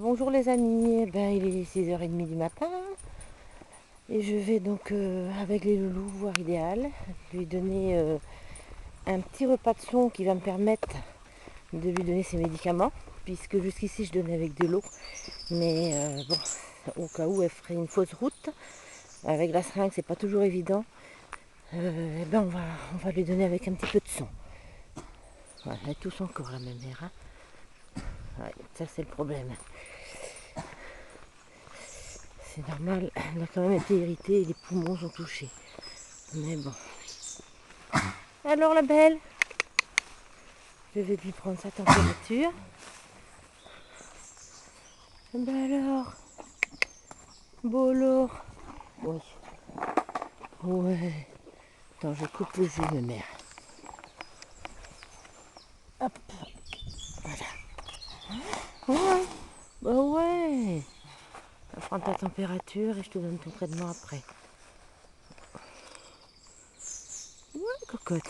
Bonjour les amis, il est 6h30 du matin et je vais donc avec les loulous voir Idéal, lui donner un petit repas de son qui va me permettre de lui donner ses médicaments, puisque jusqu'ici je donnais avec de l'eau, mais bon, au cas où elle ferait une fausse route, avec la seringue c'est pas toujours évident, on va lui donner avec un petit peu de son. Voilà, elle tousse encore la même mère, hein. Ouais, ça c'est le problème. C'est normal, elle a quand même été irritée et les poumons sont touchés. Mais bon. Alors la belle, je vais lui prendre sa température. Alors, bolo. Oui. Ouais. Attends, je coupe les yeux, ma mère. Hop. Voilà. Ouais. Bah ouais. On va prendre ta température et je te donne ton traitement après. Ouais, cocotte.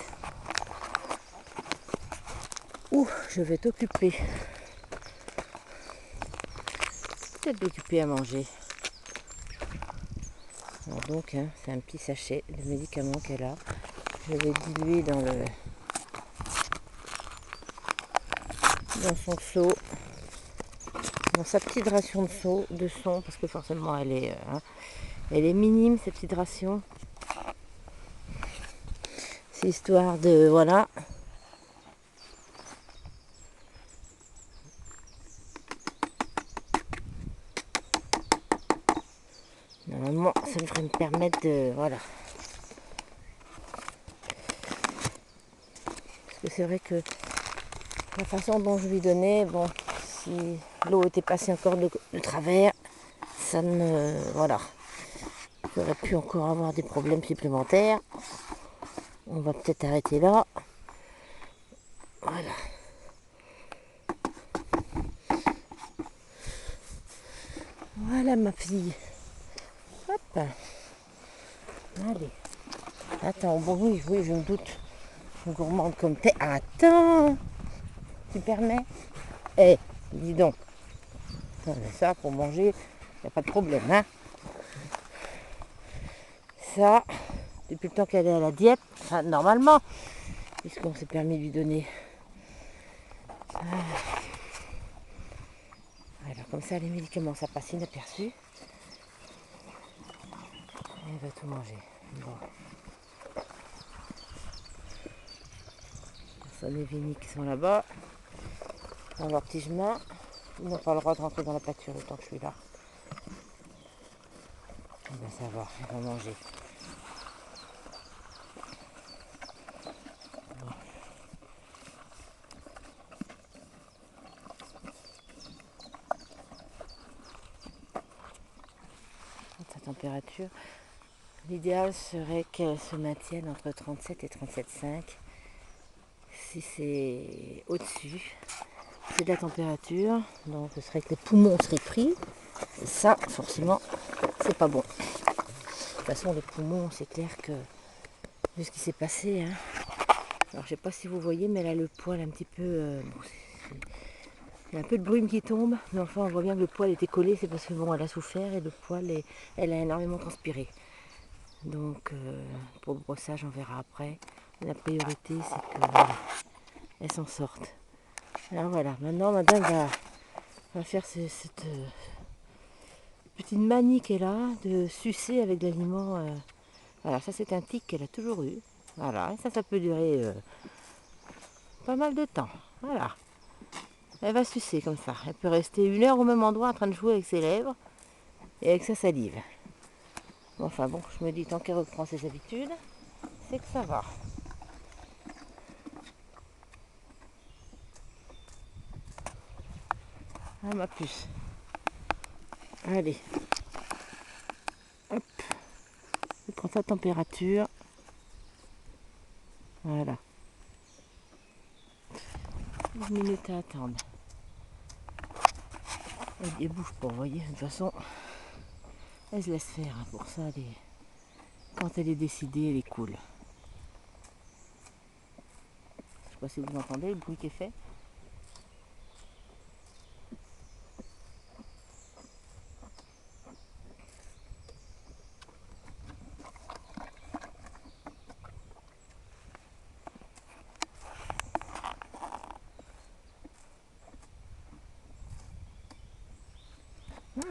Ouh, je vais t'occuper. Peut-être m'occuper à manger. Alors donc, hein, c'est un petit sachet de médicaments qu'elle a. Je vais diluer dans son seau, dans sa petite ration de son, parce que forcément elle est minime cette petite ration. C'est histoire de, voilà. Normalement, ça devrait me permettre de, voilà. Parce que c'est vrai que la façon dont je lui donnais, bon, si l'eau était passée encore de travers, ça ne, voilà. J'aurais pu encore avoir des problèmes supplémentaires. On va peut-être arrêter là. Voilà. Voilà ma fille. Hop. Allez. Attends, bon oui, je me doute. Gourmande comme t'es. Attends. Tu permets? Eh, dis donc. Ça, pour manger, il n'y a pas de problème, hein. Ça, depuis le temps qu'elle est à la diète, enfin, normalement, puisqu'on s'est permis de lui donner. Alors, comme ça, les médicaments, ça passe inaperçu. Elle va tout manger. Bon. Personne et Vini qui sont là-bas, dans leur petit chemin. Ils n'ont pas le droit de rentrer dans la pâture le temps que je suis là. Eh bien, ça va, elle va manger. Sa température. L'idéal serait qu'elle se maintienne entre 37 et 37,5. Si c'est au-dessus, c'est de la température. Donc ce serait que les poumons seraient pris. Et ça, forcément, c'est pas bon. De toute façon, les poumons, c'est clair que vu ce qui s'est passé, hein. Alors je sais pas si vous voyez, mais là le poil un petit peu. Il y a un peu de brume qui tombe, mais enfin on voit bien que le poil était collé, c'est parce que bon, elle a souffert et le poil, elle a énormément transpiré. Donc pour le brossage, on verra après. La priorité, c'est que voilà, elle s'en sorte. Alors voilà, maintenant madame va faire cette petite manie qu'elle a de sucer avec de l'aliment. Voilà, ça c'est un tic qu'elle a toujours eu. Voilà, et ça peut durer pas mal de temps. Voilà. Elle va sucer comme ça. Elle peut rester 1 heure au même endroit en train de jouer avec ses lèvres et avec sa salive. Enfin bon, je me dis tant qu'elle reprend ses habitudes, c'est que ça va. Ah ma puce. Allez. Hop. Je prends sa température. Voilà. 1 minute à attendre. Elle bouge pas, vous voyez. De toute façon, elle se laisse faire. Pour ça, quand elle est décidée, elle est cool. Je sais pas si vous entendez le bruit qui est fait.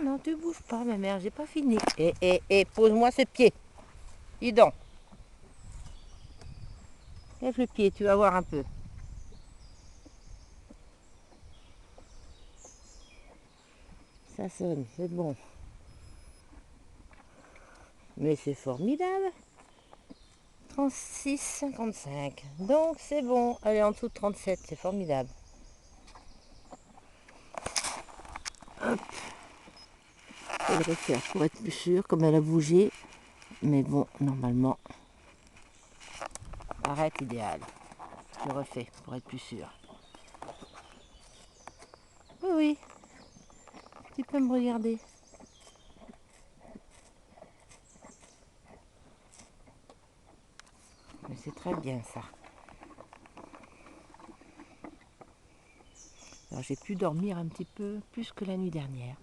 non, tu bouges pas, ma mère, j'ai pas fini. Et pose-moi ce pied. Dis donc. Lève le pied, tu vas voir un peu. Ça sonne, c'est bon. Mais c'est formidable. 36,55. Donc c'est bon. Elle est en dessous de 37, c'est formidable. Hop. Je vais le refaire pour être plus sûr, comme elle a bougé. Mais bon, normalement, arrête idéal. Je le refais pour être plus sûr. Oui, oui. Tu peux me regarder. Mais c'est très bien ça. Alors j'ai pu dormir un petit peu plus que la nuit dernière.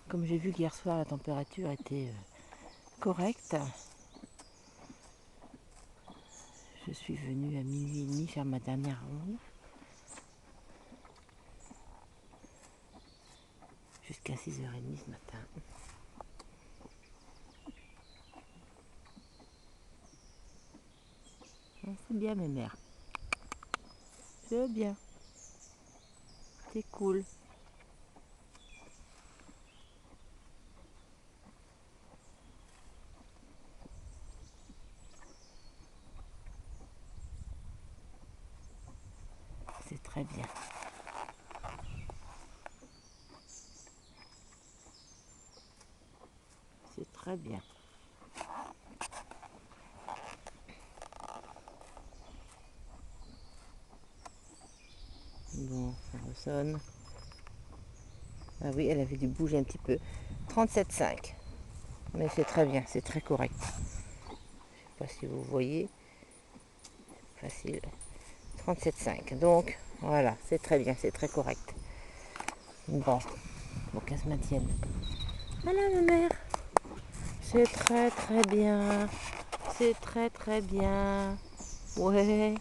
Comme j'ai vu qu'hier soir la température était correcte, je suis venue à minuit et demi faire ma dernière ronde. Jusqu'à 6h30 ce matin. C'est bien mes mères. C'est bien. C'est cool. C'est très bien. C'est très bien. Bon, ça ressonne. Ah oui, elle avait dû bouger un petit peu. 37,5. Mais c'est très bien, c'est très correct. Je ne sais pas si vous voyez. Facile. 37,5. Donc, voilà, c'est très bien, c'est très correct. Bon, faut qu'elle se maintienne. Voilà ma mère. C'est très très bien. C'est très très bien. Ouais.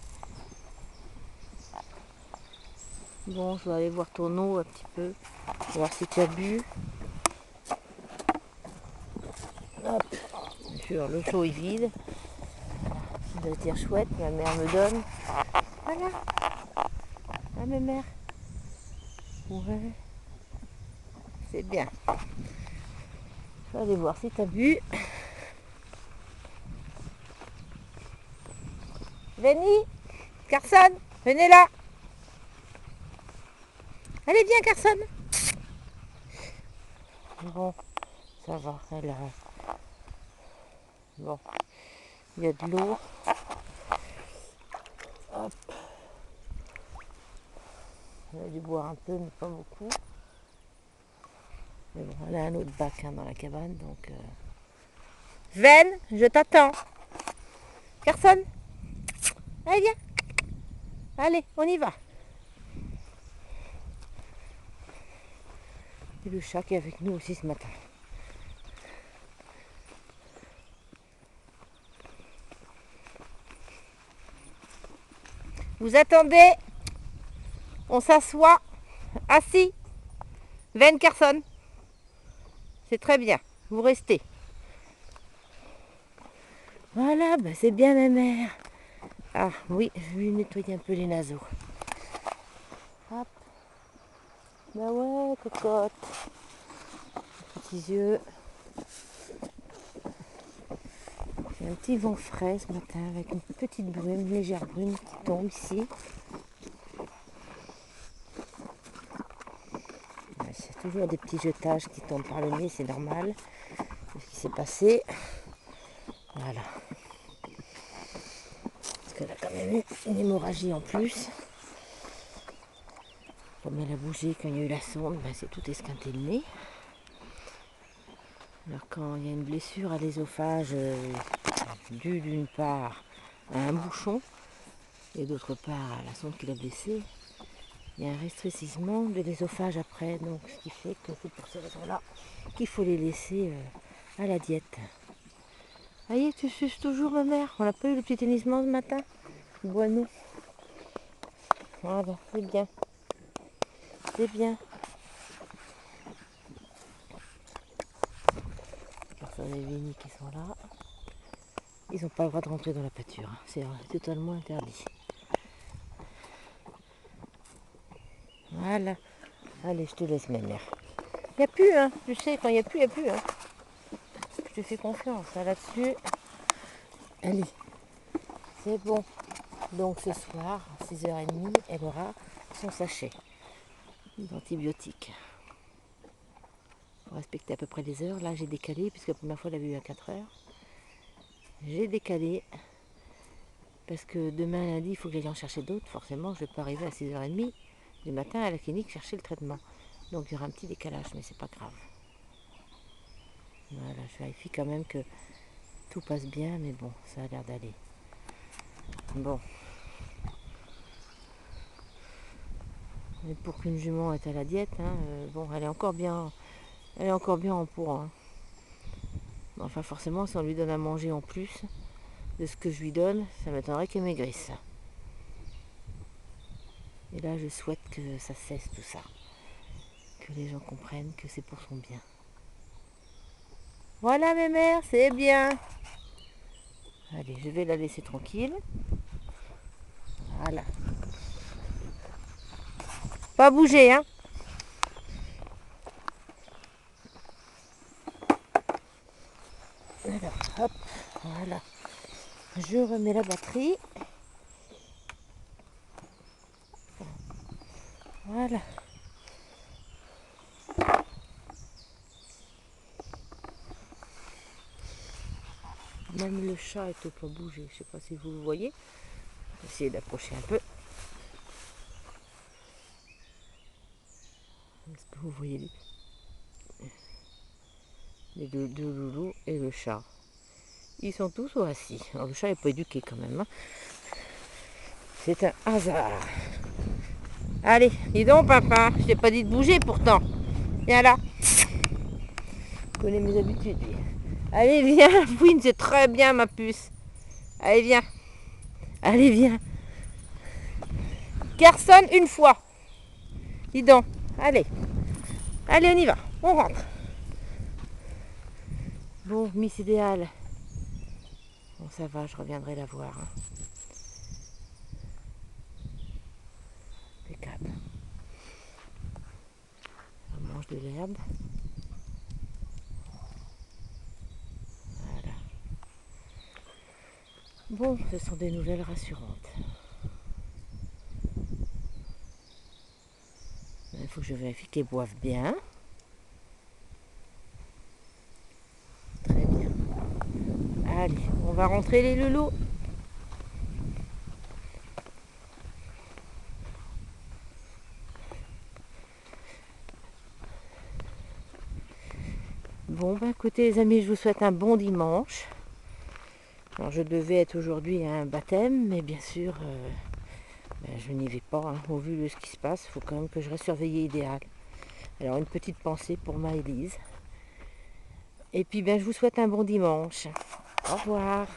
Bon, je vais aller voir ton eau un petit peu. Voir si tu as bu. Hop. Bien sûr, le seau est vide. Ça doit être chouette, ma mère me donne. Voilà. Ah, ma mère. Ouais. C'est bien. Je vais aller voir si tu as bu. Venez, Carson, venez là. Allez, viens, Carson. Bon, ça va, elle a... Bon, il y a de l'eau. Hop. Elle a dû boire un peu, mais pas beaucoup. Mais bon, elle a un autre bac dans la cabane, donc... Ven, je t'attends. Carson, allez, viens. Allez, on y va. Et le chat qui est avec nous aussi ce matin. Vous attendez. On s'assoit. Assis. Ven, Carson. C'est très bien. Vous restez. Voilà, bah c'est bien ma mère. Ah oui, je vais lui nettoyer un peu les naseaux. Hop. Bah ouais, cocotte. Petits yeux. Il y a un petit vent frais ce matin avec une petite brume, une légère brume qui tombe ici. C'est toujours des petits jetages qui tombent par le nez, c'est normal. C'est ce qui s'est passé. Voilà. Parce qu'elle a quand même eu une hémorragie en plus. Comme elle a bougé quand il y a eu la sonde, ben c'est tout esquinté le nez. Alors quand il y a une blessure à l'ésophage due d'une part à un bouchon et d'autre part à la sonde qui l'a blessée, il y a un rétrécissement de l'ésophage après. Donc ce qui fait que c'est pour ces raisons-là qu'il faut les laisser à la diète. Allez, tu suces toujours ma mère. On n'a pas eu le petit hennissement ce matin. Bois-nous. Voilà, c'est bien. C'est bien. sur les vignes qui sont là. Ils n'ont pas le droit de rentrer dans la pâture, hein. C'est totalement interdit. Voilà. Allez, je te laisse, ma mère. Il n'y a plus, hein. Tu sais, quand il n'y a plus, il n'y a plus, hein. Je te fais confiance hein, là-dessus. Allez, c'est bon. Donc ce soir, à 6h30, elle aura son sachet d'antibiotiques. Faut respecter à peu près les heures. Là, j'ai décalé, puisque la première fois, elle avait eu à 4h. J'ai décalé, parce que demain, lundi, il faut que j'aille en chercher d'autres. Forcément, je ne vais pas arriver à 6h30 du matin à la clinique chercher le traitement. Donc, il y aura un petit décalage, mais c'est pas grave. Voilà, je vérifie quand même que tout passe bien, mais bon, ça a l'air d'aller. Bon. Mais pour qu'une jument est à la diète, hein, bon, elle est encore bien en poids. Hein. Enfin, forcément, si on lui donne à manger en plus de ce que je lui donne, ça m'étonnerait qu'elle maigrisse. Et là, je souhaite que ça cesse tout ça. Que les gens comprennent que c'est pour son bien. Voilà, mes mères, c'est bien. Allez, je vais la laisser tranquille. Voilà. Pas bouger, hein. Alors, hop, voilà. Je remets la batterie. Voilà. Même le chat ne peut pas bouger. Je ne sais pas si vous le voyez. Je vais essayer d'approcher un peu. Est-ce que vous voyez les deux loulous et le chat? Ils sont tous assis. Alors le chat n'est pas éduqué quand même. Hein. C'est un hasard. Allez, dis donc papa, je t'ai pas dit de bouger pourtant. Viens là. Je connais mes habitudes. Allez, viens, Fouine, c'est très bien ma puce. Allez, viens. Allez, viens. Carson une fois. Dis donc. Allez. Allez, on y va. On rentre. Bon, Miss Idéal. Bon, ça va, je reviendrai la voir. Hein. Impeccable. On mange de l'herbe. Voilà. Bon, ce sont des nouvelles rassurantes. Il faut que je vérifie qu'ils boivent bien. Très bien. Allez, on va rentrer les loulous. Bon, ben écoutez les amis, je vous souhaite un bon dimanche. Alors je devais être aujourd'hui à un baptême, mais bien sûr, je n'y vais pas. Hein. Au vu de ce qui se passe, il faut quand même que je reste surveillée idéal. Alors une petite pensée pour ma Élise. Et puis ben, je vous souhaite un bon dimanche. Au revoir.